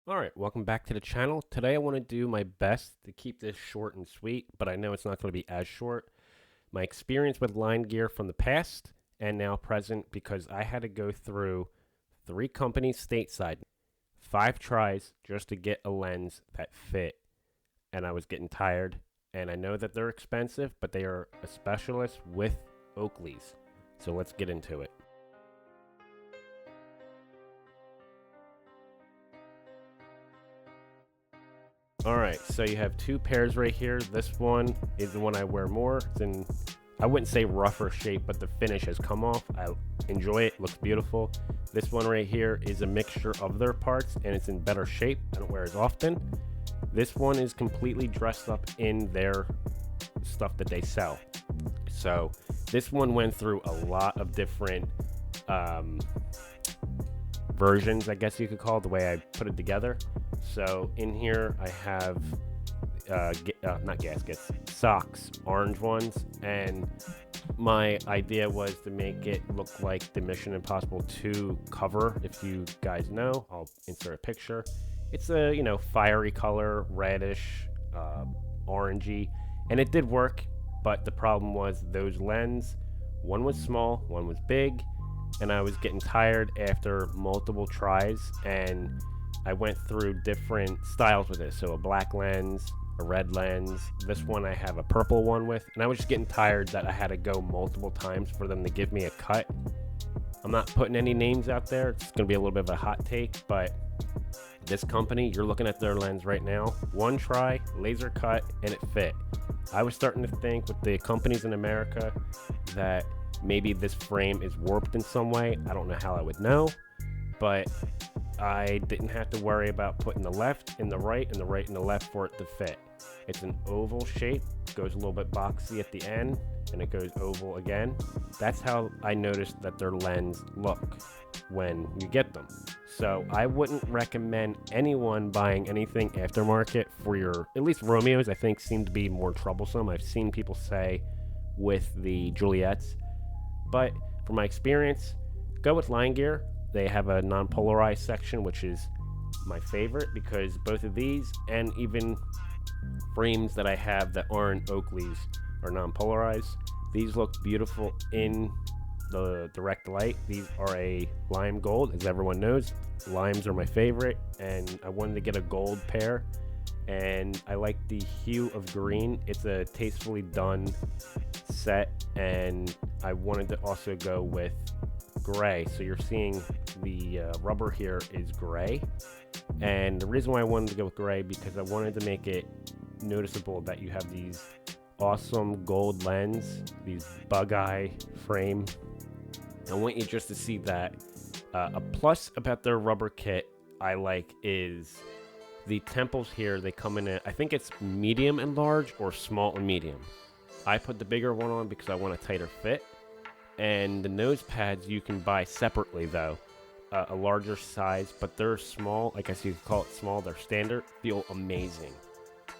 Alright, welcome back to the channel. Today I want to do my best to keep this short and sweet, but I know it's not going to be as short. My experience with line gear from the past and now present, because I had to go through 3 companies stateside, 5 tries just to get a lens that fit, and I was getting tired. And I know that they're expensive, but they are a specialist with Oakleys. So let's get into it. Alright, so you have 2 pairs right here. This one is the one I wear more. It's in, I wouldn't say rougher shape, but the finish has come off. I enjoy it, looks beautiful. This one right here is a mixture of their parts and it's in better shape. I don't wear as often. This one is completely dressed up in their stuff that they sell. So this one went through a lot of different versions, I guess you could call it, the way I put it together. So in here I have not gaskets, socks, orange ones, and my idea was to make it look like the Mission Impossible 2 cover. If you guys know, I'll insert a picture. It's a, fiery color, reddish, orangey, and it did work, but the problem was those lenses, one was small, one was big, and I was getting tired after multiple tries, and I went through different styles with it. So a black lens, a red lens. This one I have a purple one with, and I was just getting tired that I had to go multiple times for them to give me a cut. I'm not putting any names out there. It's going to be a little bit of a hot take, but this company, you're looking at their lens right now. One try, laser cut, and it fit. I was starting to think with the companies in America that maybe this frame is warped in some way. I don't know how I would know, but I didn't have to worry about putting the left in the right and the right in the left for it to fit. It's an oval shape, goes a little bit boxy at the end, and it goes oval again. That's how I noticed that their lens look when you get them. So I wouldn't recommend anyone buying anything aftermarket for your, at least Romeos I think seem to be more troublesome. I've seen people say with the Juliets, but from my experience, go with LINEGEAR. They have a non-polarized section, which is my favorite, because both of these and even frames that I have that aren't Oakleys are non-polarized. These look beautiful in the direct light. These are a lime gold, as everyone knows. Limes are my favorite, and I wanted to get a gold pair, and I like the hue of green. It's a tastefully done set, and I wanted to also go with gray. So you're seeing the rubber here is gray, and the reason why I wanted to go with gray, because I wanted to make it noticeable that you have these awesome gold lens, these bug eye frame. I want you just to see that. A plus about their rubber kit I like is the temples here. They come in I think it's medium and large, or small and medium. I put the bigger one on because I want a tighter fit. And the nose pads you can buy separately though, a larger size, but they're small. I guess you could call it small. They're standard, feel amazing.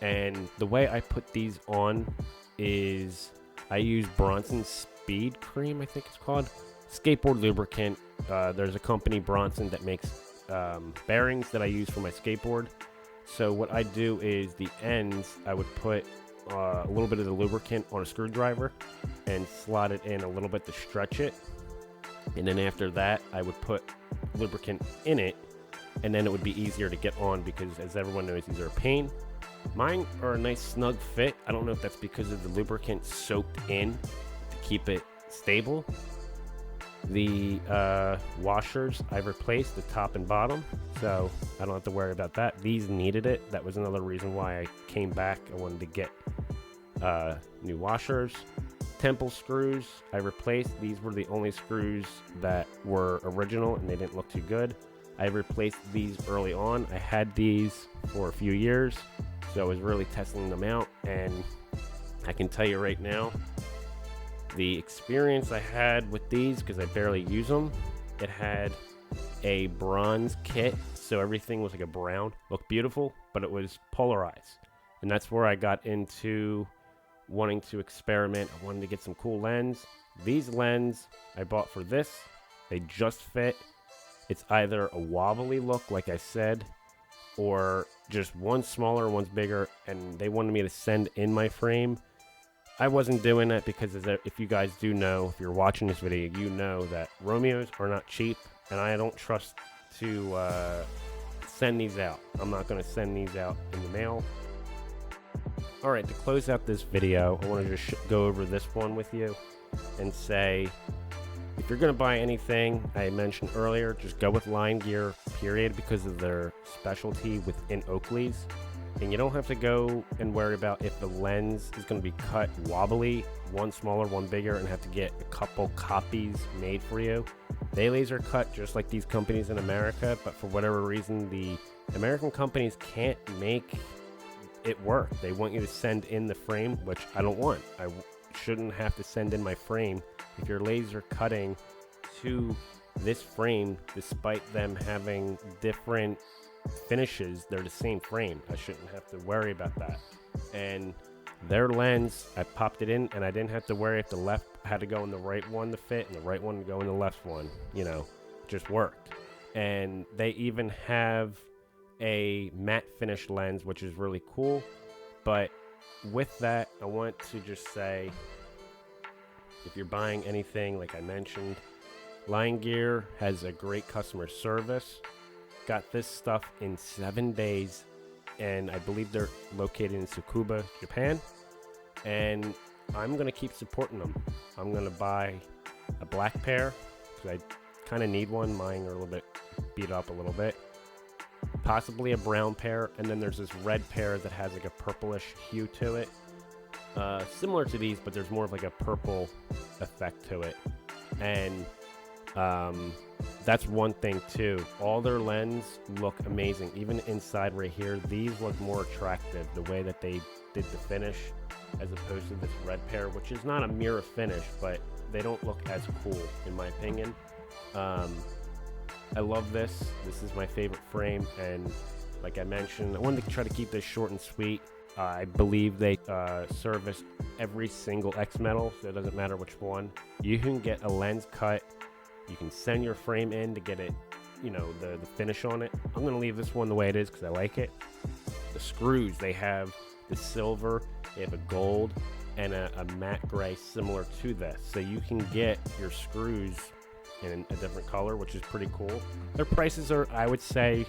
And the way I put these on is I use Bronson Speed Cream, I think it's called, skateboard lubricant. There's a company, Bronson, that makes bearings that I use for my skateboard. So what I do is the ends, I would put a little bit of the lubricant on a screwdriver and slot it in a little bit to stretch it, and then after that I would put lubricant in it, and then it would be easier to get on, because as everyone knows, these are a pain. Mine are a nice snug fit. I don't know if that's because of the lubricant soaked in to keep it stable. The washers I've replaced, the top and bottom, so I don't have to worry about that. These needed it. That was another reason why I came back. I wanted to get new washers. Temple screws I replaced. These were the only screws that were original and they didn't look too good. I replaced these early on. I had these for a few years, so I was really testing them out, and I can tell you right now, the experience I had with these, because I barely use them, it had a bronze kit, so everything was like a brown. Looked beautiful, but it was polarized. And that's where I got into wanting to experiment. I wanted to get some cool lens. These lens I bought for this, they just fit. It's either a wobbly look, like I said, or just one's smaller, one's bigger, and they wanted me to send in my frame. I wasn't doing that because if you guys do know, if you're watching this video, you know that Romeos are not cheap, and I don't trust to send these out. I'm not going to send these out in the mail. Alright, to close out this video, I want to just go over this one with you and say, if you're going to buy anything I mentioned earlier, just go with LINEGEAR, period, because of their specialty within Oakley's. And you don't have to go and worry about if the lens is going to be cut wobbly, one smaller, one bigger, and have to get a couple copies made for you. They laser cut just like these companies in America, but for whatever reason, the American companies can't make it work. They want you to send in the frame, which I don't want. I shouldn't have to send in my frame. If you're laser cutting to this frame, despite them having different finishes, they're the same frame. I shouldn't have to worry about that. And their lens, I popped it in and I didn't have to worry if the left had to go in the right one to fit and the right one to go in the left one. You know, just worked. And they even have a matte finish lens, which is really cool. But with that, I want to just say, if you're buying anything, like I mentioned, LINEGEAR has a great customer service. Got this stuff in 7 days, and I believe they're located in Tsukuba, Japan. And I'm going to keep supporting them. I'm going to buy a black pair, because I kind of need one. Mine are a little bit beat up a little bit. Possibly a brown pair, and then there's this red pair that has like a purplish hue to it. Similar to these, but there's more of like a purple effect to it. And that's one thing too. All their lenses look amazing. Even inside right here, these look more attractive, the way that they did the finish, as opposed to this red pair, which is not a mirror finish, but they don't look as cool in my opinion. I love this. This is my favorite frame, and like I mentioned, I wanted to try to keep this short and sweet. I believe they service every single X metal, so it doesn't matter which one. You can get a lens cut. You can send your frame in to get it, you know, the finish on it. I'm going to leave this one the way it is because I like it. The screws, they have the silver, they have a gold, and a matte gray similar to this. So you can get your screws in a different color, which is pretty cool. Their prices are, I would say,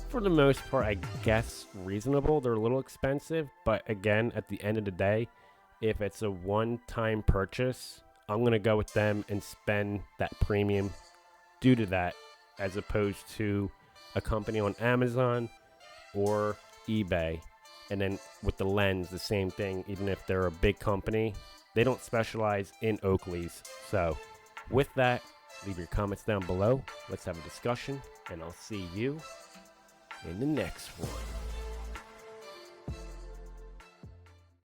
for the most part, I guess, reasonable. They're a little expensive, but again, at the end of the day, if it's a one-time purchase, I'm going to go with them and spend that premium due to that, as opposed to a company on Amazon or eBay. And then with the lens, the same thing. Even if they're a big company, they don't specialize in Oakley's. So with that, leave your comments down below. Let's have a discussion, and I'll see you in the next one.